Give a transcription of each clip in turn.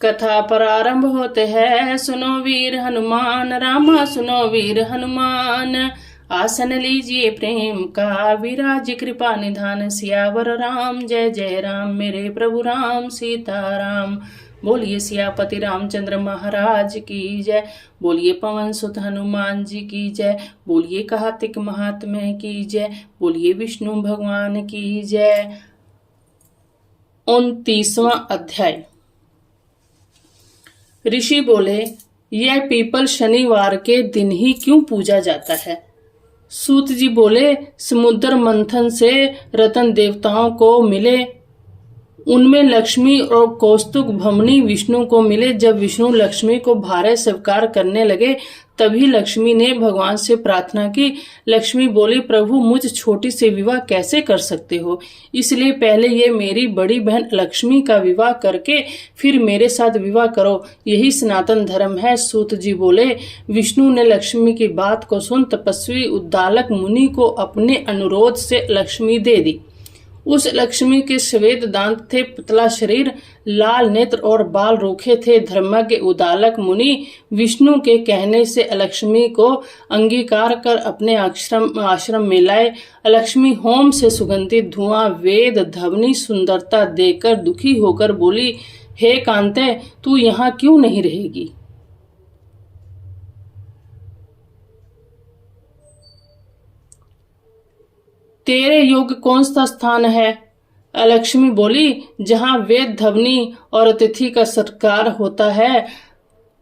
कथा प्रारंभ होते हैं, सुनो वीर हनुमान, रामा सुनो वीर हनुमान। आसन लीजिए प्रेम का, विराज कृपा निधान, सियावर राम जय जय राम, मेरे प्रभु राम सीताराम। बोलिए सियापति रामचंद्र महाराज की जय, बोलिए पवन सुत हनुमान जी की जय, बोलिए कार्तिक महात्म्य की जय, बोलिए विष्णु भगवान की जय। 29वां अध्याय। ऋषि बोले, यह पीपल शनिवार के दिन ही क्यों पूजा जाता है? सूत जी बोले, समुद्र मंथन से रतन देवताओं को मिले, उनमें लक्ष्मी और कौस्तुभ भमनी विष्णु को मिले। जब विष्णु लक्ष्मी को भारे स्वीकार करने लगे, तभी लक्ष्मी ने भगवान से प्रार्थना की। लक्ष्मी बोली, प्रभु मुझ छोटी से विवाह कैसे कर सकते हो? इसलिए पहले ये मेरी बड़ी बहन लक्ष्मी का विवाह करके फिर मेरे साथ विवाह करो, यही सनातन धर्म है। सूत जी बोले, विष्णु ने लक्ष्मी की बात को सुन तपस्वी उद्दालक मुनि को अपने अनुरोध से लक्ष्मी दे दी। उस लक्ष्मी के श्वेत दांत थे, पतला शरीर, लाल नेत्र और बाल रूखे थे। धर्मज्ञ उद्दालक मुनि विष्णु के कहने से लक्ष्मी को अंगीकार कर अपने आश्रम में लाए। लक्ष्मी होम से सुगंधित धुआं, वेद, ध्वनि, सुंदरता देखकर दुखी होकर बोली, हे कांते, तू यहाँ क्यों नहीं रहेगी? तेरे योग्य कौन सा स्थान है? लक्ष्मी बोली, जहाँ वेद, ध्वनि और अतिथि का सत्कार होता है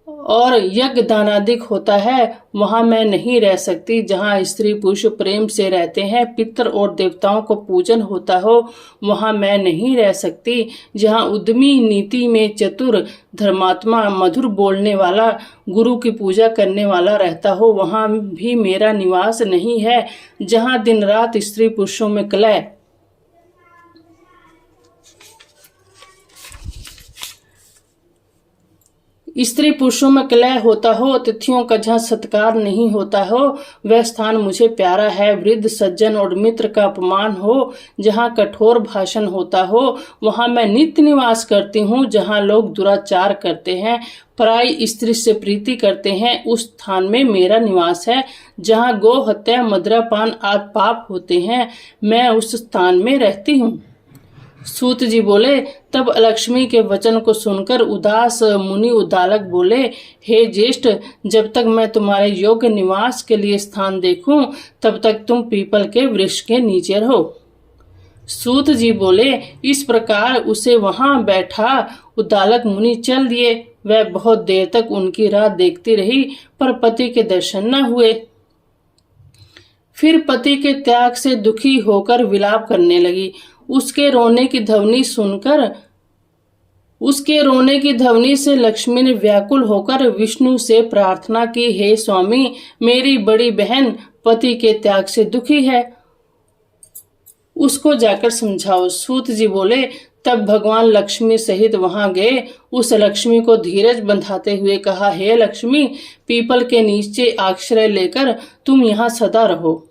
और यज्ञ दानादिक होता है, वहां मैं नहीं रह सकती। जहाँ स्त्री पुरुष प्रेम से रहते हैं, पितर और देवताओं को पूजन होता हो, वहां मैं नहीं रह सकती। जहाँ उद्यमी, नीति में चतुर, धर्मात्मा, मधुर बोलने वाला, गुरु की पूजा करने वाला रहता हो, वहां भी मेरा निवास नहीं है। जहाँ दिन रात स्त्री पुरुषों में कलह, स्त्री पुरुषों में कलह होता हो, अतिथियों का जहाँ सत्कार नहीं होता हो, वह स्थान मुझे प्यारा है। वृद्ध, सज्जन और मित्र का अपमान हो, जहाँ कठोर भाषण होता हो, वहां मैं नित्य निवास करती हूँ। जहाँ लोग दुराचार करते हैं, पराई स्त्री से प्रीति करते हैं, उस स्थान में मेरा निवास है। जहाँ गो हत्या, मदिरापान आदि पाप होते हैं, मैं उस स्थान में रहती हूँ। सूत जी बोले, तब लक्ष्मी के वचन को सुनकर उदास मुनि उद्दालक बोले, हे ज्येष्ठ, जब तक मैं तुम्हारे योग्य निवास के लिए स्थान देखूं, तब तक तुम पीपल के वृक्ष के नीचे रहो। सूत जी बोले, इस प्रकार उसे वहां बैठा उद्दालक मुनि चल दिए। वह बहुत देर तक उनकी राह देखती रही, पर पति के दर्शन न हुए। फिर पति के त्याग से दुखी होकर विलाप करने लगी। उसके रोने की ध्वनि से लक्ष्मी ने व्याकुल होकर विष्णु से प्रार्थना की, हे स्वामी, मेरी बड़ी बहन पति के त्याग से दुखी है, उसको जाकर समझाओ। सूत जी बोले, तब भगवान लक्ष्मी सहित वहां गए। उस लक्ष्मी को धीरज बंधाते हुए कहा, हे लक्ष्मी, पीपल के नीचे आश्रय लेकर तुम यहाँ सदा रहो।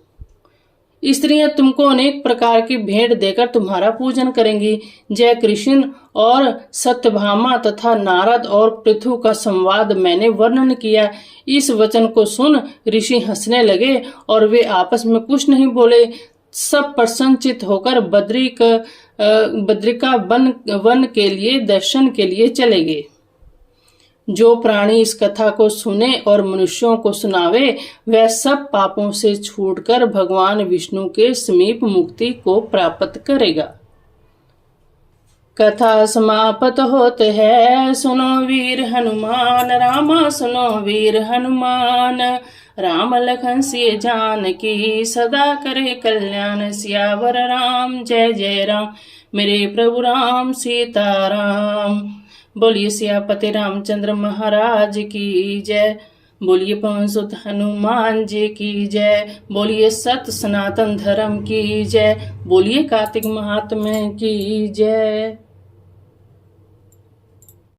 स्त्रियां तुमको अनेक प्रकार की भेंट देकर तुम्हारा पूजन करेंगी। जय कृष्ण और सत्यभामा तथा नारद और पृथु का संवाद मैंने वर्णन किया। इस वचन को सुन ऋषि हंसने लगे और वे आपस में कुछ नहीं बोले। सब प्रसन्नचित होकर बद्रिका वन के लिए दर्शन के लिए चले गए। जो प्राणी इस कथा को सुने और मनुष्यों को सुनावे, वह सब पापों से छूटकर भगवान विष्णु के समीप मुक्ति को प्राप्त करेगा। कथा समाप्त होते है, सुनो वीर हनुमान, रामा सुनो वीर हनुमान। राम लखन सिय जानकी, सदा करे कल्याण, सियावर राम जय जय राम, मेरे प्रभु राम सीताराम। बोलिए सियापति रामचंद्र महाराज की जय, बोलिए पवन सुत हनुमान जी की जय, बोलिए सत्य सनातन धर्म की जय, बोलिए कार्तिक महात्म्य की जय।